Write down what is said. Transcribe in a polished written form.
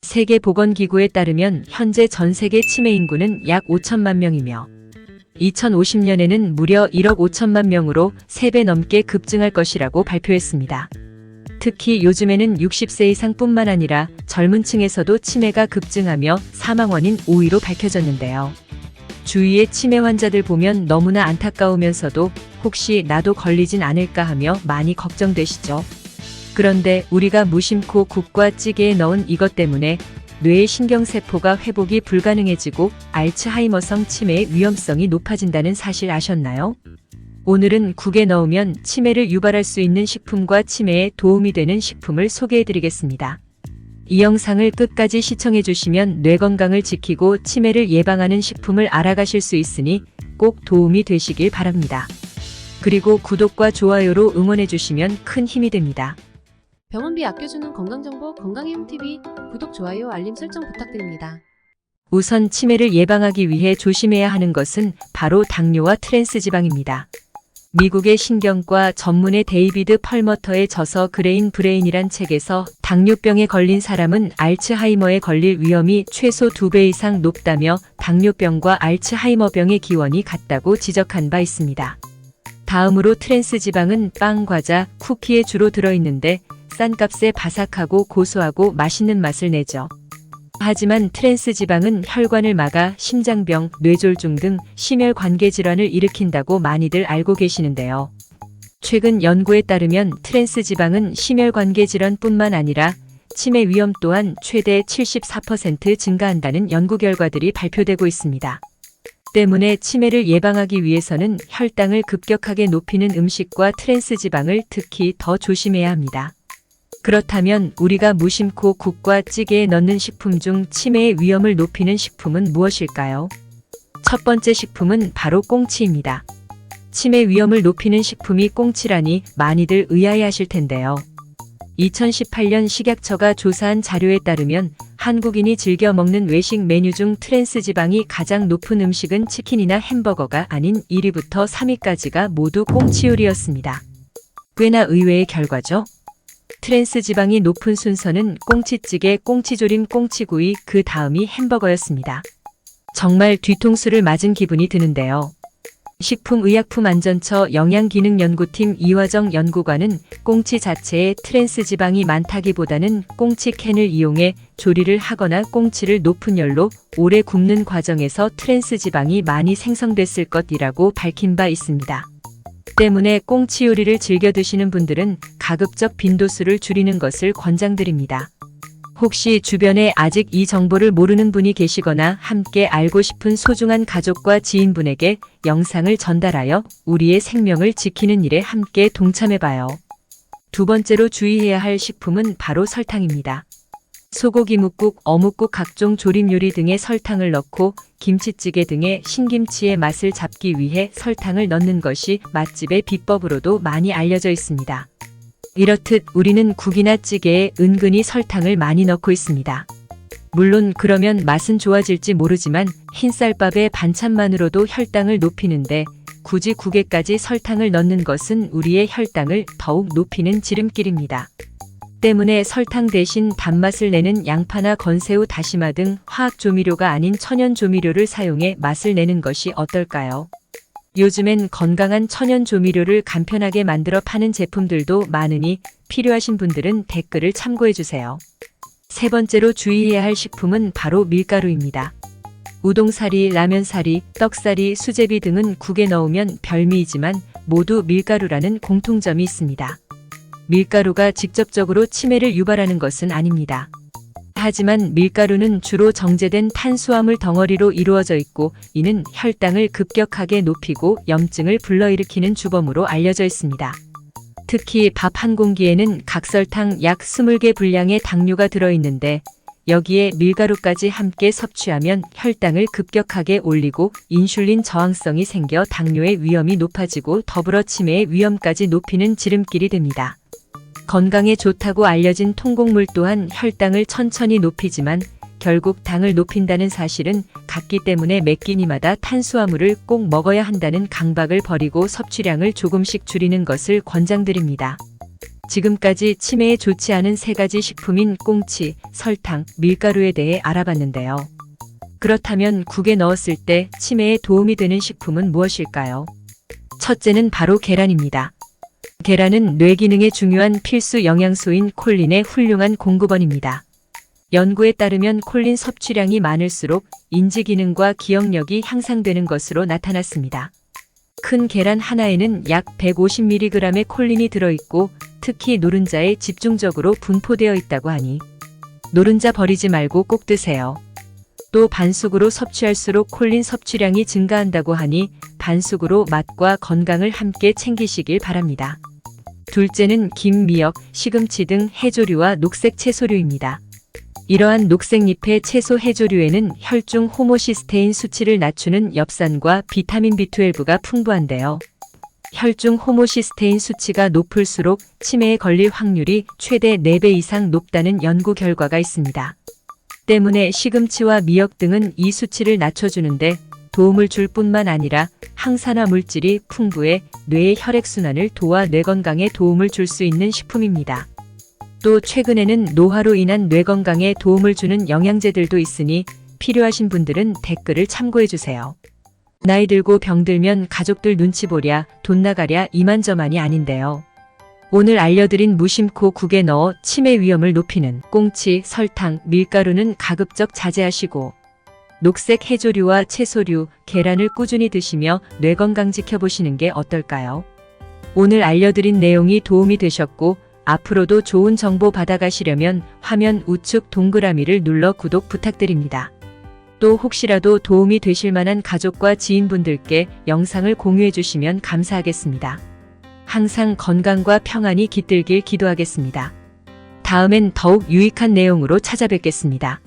세계보건기구에 따르면 현재 전 세계 치매 인구는 약 5천만 명이며 2050년에는 무려 1억 5천만 명으로 3배 넘게 급증할 것이라고 발표했습니다. 특히 요즘에는 60세 이상뿐만 아니라 젊은 층에서도 치매가 급증하며 사망 원인 5위로 밝혀졌는데요. 주위의 치매 환자들 보면 너무나 안타까우면서도 혹시 나도 걸리진 않을까 하며 많이 걱정되시죠. 그런데 우리가 무심코 국과 찌개에 넣은 이것 때문에 뇌의 신경세포가 회복이 불가능해지고 알츠하이머성 치매의 위험성이 높아진다는 사실 아셨나요? 오늘은 국에 넣으면 치매를 유발할 수 있는 식품과 치매에 도움이 되는 식품을 소개해드리겠습니다. 이 영상을 끝까지 시청해주시면 뇌 건강을 지키고 치매를 예방하는 식품을 알아가실 수 있으니 꼭 도움이 되시길 바랍니다. 그리고 구독과 좋아요로 응원해주시면 큰 힘이 됩니다. 병원비 아껴주는 건강정보 건강해움TV 구독, 좋아요, 알림 설정 부탁드립니다. 우선 치매를 예방하기 위해 조심해야 하는 것은 바로 당뇨와 트랜스지방입니다. 미국의 신경과 전문의 데이비드 펄머터의 저서 그레인 브레인이란 책에서 당뇨병에 걸린 사람은 알츠하이머에 걸릴 위험이 최소 2배 이상 높다며 당뇨병과 알츠하이머병의 기원이 같다고 지적한 바 있습니다. 다음으로 트랜스지방은 빵, 과자, 쿠키에 주로 들어있는데 싼 값에 바삭하고 고소하고 맛있는 맛을 내죠. 하지만 트랜스지방은 혈관을 막아 심장병, 뇌졸중 등 심혈관계 질환을 일으킨다고 많이들 알고 계시는데요. 최근 연구에 따르면 트랜스지방은 심혈관계 질환뿐만 아니라 치매 위험 또한 최대 74% 증가한다는 연구 결과들이 발표되고 있습니다. 때문에 치매를 예방하기 위해서는 혈당을 급격하게 높이는 음식과 트랜스지방을 특히 더 조심해야 합니다. 그렇다면 우리가 무심코 국과 찌개에 넣는 식품 중 치매의 위험을 높이는 식품은 무엇일까요? 첫 번째 식품은 바로 꽁치입니다. 치매 위험을 높이는 식품이 꽁치라니 많이들 의아해하실 텐데요. 2018년 식약처가 조사한 자료에 따르면 한국인이 즐겨 먹는 외식 메뉴 중 트랜스지방이 가장 높은 음식은 치킨이나 햄버거가 아닌 1위부터 3위까지가 모두 꽁치 요리였습니다. 꽤나 의외의 결과죠? 트랜스지방이 높은 순서는 꽁치찌개, 꽁치조림, 꽁치구이, 그 다음이 햄버거였습니다. 정말 뒤통수를 맞은 기분이 드는데요. 식품의약품안전처 영양기능연구팀 이화정 연구관은 꽁치 자체에 트랜스지방이 많다기보다는 꽁치 캔을 이용해 조리를 하거나 꽁치를 높은 열로 오래 굽는 과정에서 트랜스지방이 많이 생성됐을 것이라고 밝힌 바 있습니다. 때문에 꽁치 요리를 즐겨 드시는 분들은 가급적 빈도수를 줄이는 것을 권장드립니다. 혹시 주변에 아직 이 정보를 모르는 분이 계시거나 함께 알고 싶은 소중한 가족과 지인분에게 영상을 전달하여 우리의 생명을 지키는 일에 함께 동참해봐요. 두 번째로 주의해야 할 식품은 바로 설탕입니다. 소고기 뭇국, 어묵국, 각종 조림 요리 등에 설탕을 넣고 김치찌개 등의 신김치의 맛을 잡기 위해 설탕을 넣는 것이 맛집의 비법으로도 많이 알려져 있습니다. 이렇듯 우리는 국이나 찌개에 은근히 설탕을 많이 넣고 있습니다. 물론 그러면 맛은 좋아질지 모르지만 흰쌀밥에 반찬만으로도 혈당을 높이는데 굳이 국에까지 설탕을 넣는 것은 우리의 혈당을 더욱 높이는 지름길입니다. 때문에 설탕 대신 단맛을 내는 양파나 건새우, 다시마 등 화학 조미료가 아닌 천연 조미료를 사용해 맛을 내는 것이 어떨까요? 요즘엔 건강한 천연 조미료를 간편하게 만들어 파는 제품들도 많으니 필요하신 분들은 댓글을 참고해주세요. 세 번째로 주의해야 할 식품은 바로 밀가루입니다. 우동사리, 라면사리, 떡사리, 수제비 등은 국에 넣으면 별미이지만 모두 밀가루라는 공통점이 있습니다. 밀가루가 직접적으로 치매를 유발하는 것은 아닙니다. 하지만 밀가루는 주로 정제된 탄수화물 덩어리로 이루어져 있고 이는 혈당을 급격하게 높이고 염증을 불러일으키는 주범으로 알려져 있습니다. 특히 밥 한 공기에는 각설탕 약 20개 분량의 당류가 들어있는데 여기에 밀가루까지 함께 섭취하면 혈당을 급격하게 올리고 인슐린 저항성이 생겨 당뇨의 위험이 높아지고 더불어 치매의 위험까지 높이는 지름길이 됩니다. 건강에 좋다고 알려진 통곡물 또한 혈당을 천천히 높이지만 결국 당을 높인다는 사실은 같기 때문에 매 끼니마다 탄수화물을 꼭 먹어야 한다는 강박을 버리고 섭취량을 조금씩 줄이는 것을 권장드립니다. 지금까지 치매에 좋지 않은 3가지 식품인 꽁치, 설탕, 밀가루에 대해 알아봤는데요. 그렇다면 국에 넣었을 때 치매에 도움이 되는 식품은 무엇일까요? 첫째는 바로 계란입니다. 계란은 뇌 기능에 중요한 필수 영양소인 콜린의 훌륭한 공급원입니다. 연구에 따르면 콜린 섭취량이 많을수록 인지 기능과 기억력이 향상되는 것으로 나타났습니다. 큰 계란 하나에는 약 150mg의 콜린이 들어있고 특히 노른자에 집중적으로 분포되어 있다고 하니 노른자 버리지 말고 꼭 드세요. 또 반숙으로 섭취할수록 콜린 섭취량이 증가한다고 하니 반숙으로 맛과 건강을 함께 챙기시길 바랍니다. 둘째는 김, 미역, 시금치 등 해조류와 녹색 채소류입니다. 이러한 녹색잎의 채소 해조류에는 혈중 호모시스테인 수치를 낮추는 엽산과 비타민 B12가 풍부한데요. 혈중 호모시스테인 수치가 높을수록 치매에 걸릴 확률이 최대 4배 이상 높다는 연구 결과가 있습니다. 때문에 시금치와 미역 등은 이 수치를 낮춰주는데 도움을 줄 뿐만 아니라 항산화 물질이 풍부해 뇌의 혈액순환을 도와 뇌 건강에 도움을 줄 수 있는 식품입니다. 또 최근에는 노화로 인한 뇌 건강에 도움을 주는 영양제들도 있으니 필요하신 분들은 댓글을 참고해주세요. 나이 들고 병들면 가족들 눈치 보랴, 돈 나가랴 이만저만이 아닌데요. 오늘 알려드린 무심코 국에 넣어 치매 위험을 높이는 꽁치, 설탕, 밀가루는 가급적 자제하시고 녹색 해조류와 채소류, 계란을 꾸준히 드시며 뇌 건강 지켜보시는 게 어떨까요? 오늘 알려드린 내용이 도움이 되셨고 앞으로도 좋은 정보 받아가시려면 화면 우측 동그라미를 눌러 구독 부탁드립니다. 또 혹시라도 도움이 되실 만한 가족과 지인분들께 영상을 공유해 주시면 감사하겠습니다. 항상 건강과 평안이 깃들길 기도하겠습니다. 다음엔 더욱 유익한 내용으로 찾아뵙겠습니다.